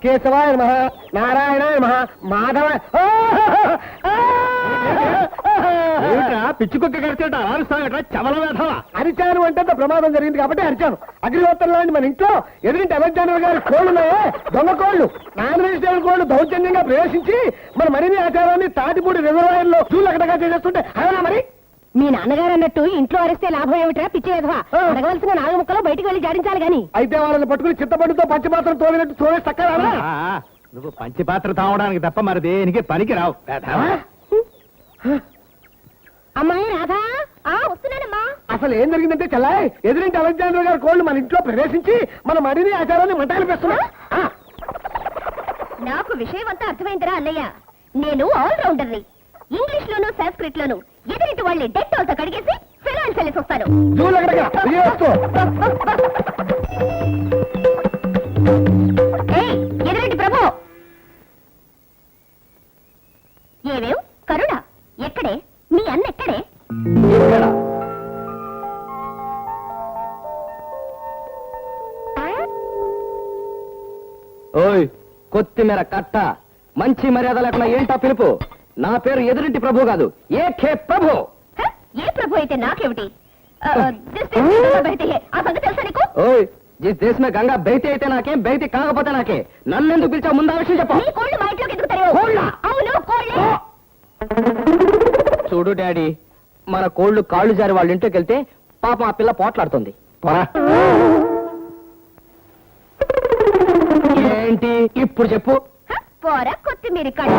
కేశవాయ నమః, నారాయణాయ నమః, మాధవ. పిచ్చుకొక్క కరిచేట అరుస్తాగట చవల వేధవ. అరిచాను అంటే ప్రమాదం జరిగింది కాబట్టి అరిచాను. అగ్నిహోత్రం లాంటి మన ఇంట్లో ఎదురింటి అలెగ్జాండర్ గారి కోళ్లున్నాయే, దొంగ కోళ్లు, నాన్ వెజిటేరియన్ కోళ్లు దౌర్జన్యంగా ప్రవేశించి మన మరిని ఆచారాన్ని తాటిపూడి రిజర్వాయర్ లో చూలకటగా చేసేస్తుంటే అవునా మరి? మీ నాన్నగారు అన్నట్టు ఇంట్లో అరిస్తే లాభం ఏమిట్రా పిచ్చి వేధవా? అడగవలసిన 4 ముక్కలు బయటికి వెళ్ళి జాడించాలి గాని. అయితే వాళ్ళని పట్టుకుని చింతపండుతో పంచపాత్రం తోలినట్టు తోలే చక్కరా? నువ్వు పంచపాత్ర తావడానికి తప్ప మరి దేనికి పనికి రావు. అమ్మాయి రాధా, వస్తున్నానమ్మా. అసలు ఏం జరిగిందంటే చెల్లాయ్, ఎదురింటి అలెగ్జాండర్ గారి కోళ్లు మన ఇంట్లో ప్రవేశించి మన మడిని ఆచారాన్ని మంటాలు పెస్తున్నా. నాకు విషయం అంతా అర్థమైందిరా అన్నయ్య. నేను ఆల్రౌండర్ని. ఇంగ్లీష్ లోను సంస్కృత్ లోను ఎదురింటి వాళ్ళని డెట్టాల్తో కడిగేసి ఫినాయిల్ చల్లేసి వస్తాను. ఎదురింటి ప్రభు, ఏవేవ్ కరుణ ఎక్కడే? మీ అన్న ఎక్కడే? ఓయ్ కొత్తిమీర కట్ట, మంచి మర్యాద లేకుండా ఏంటా పిలుపు? నా పేరు ఎదురింటి ప్రభు కాదు, ఏకే ప్రభు. ఏ ప్రభు అయితే నాకేమిటి? ఆ సంగతి తెలుసా నీకు? ఓయ్ జిస్ దేశ్ మే గంగా బైతే అయితే నాకే, బైతే కాకపోతే నాకే. నన్నెందుకు పిలిచావు? ముందు ఆ విషయం చెప్పు. నీ కోళ్ళు మా ఇంట్లోకి ఎందుకు తరువు? అవును కోళ్ళే. చూడు డాడీ, మన కోళ్లు కాళ్ళు జారి వాళ్ళ ఇంటికి వెళ్తే పాపం ఆ పిల్ల పోట్లాడుతుంది. ఏంటి ఇప్పుడు చెప్పు? పోరా కొత్తిమీర కట్ట.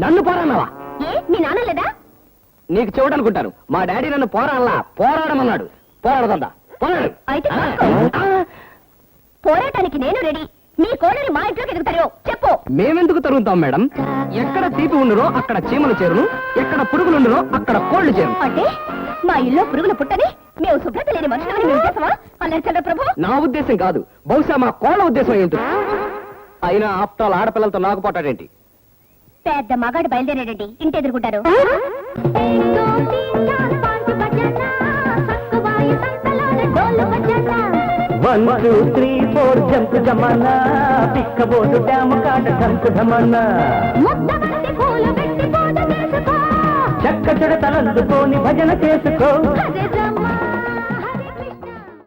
నన్ను పోరాన్నావా? ఏ మీ నాన్న లేదా? నీకు చెవుడనుకుంటాను. మా డాడీ నన్ను పోరాడలా, పోరాడమన్నాడు. పోరాడదా? పోరాడు. అయితే పోరాటానికి నేను రెడీ. మీ కోళ్ళని మా ఇంట్లోకి ఎందుకు తరువు చెప్పు. మేమెందుకు తరుగుతాం మేడం? ఎక్కడ తీపి ఉండునో అక్కడ చీమలు చేరును, ఎక్కడ పురుగులుండునో అక్కడ కోళ్లు చేరును. అంటే మా ఇల్లు పురుగులు పుట్టని మేము శుభ్రత లేని మనుషులని మీ ఉద్దేశమా? అల్లరి చంద్ర ప్రభు, నా ఉద్దేశం కాదు, బహుశా మా కోళ్ల ఉద్దేశం ఏంటి? అయినా ఆఫ్టర్ ఆడపిల్లలతో నాకు పోటాడేంటి? పెద్ద మగాడు బయలుదేరాడండి, ఇంటి ఎదుర్కొంటారు. చక్క చెడతలందుకోని భజన చేసుకో.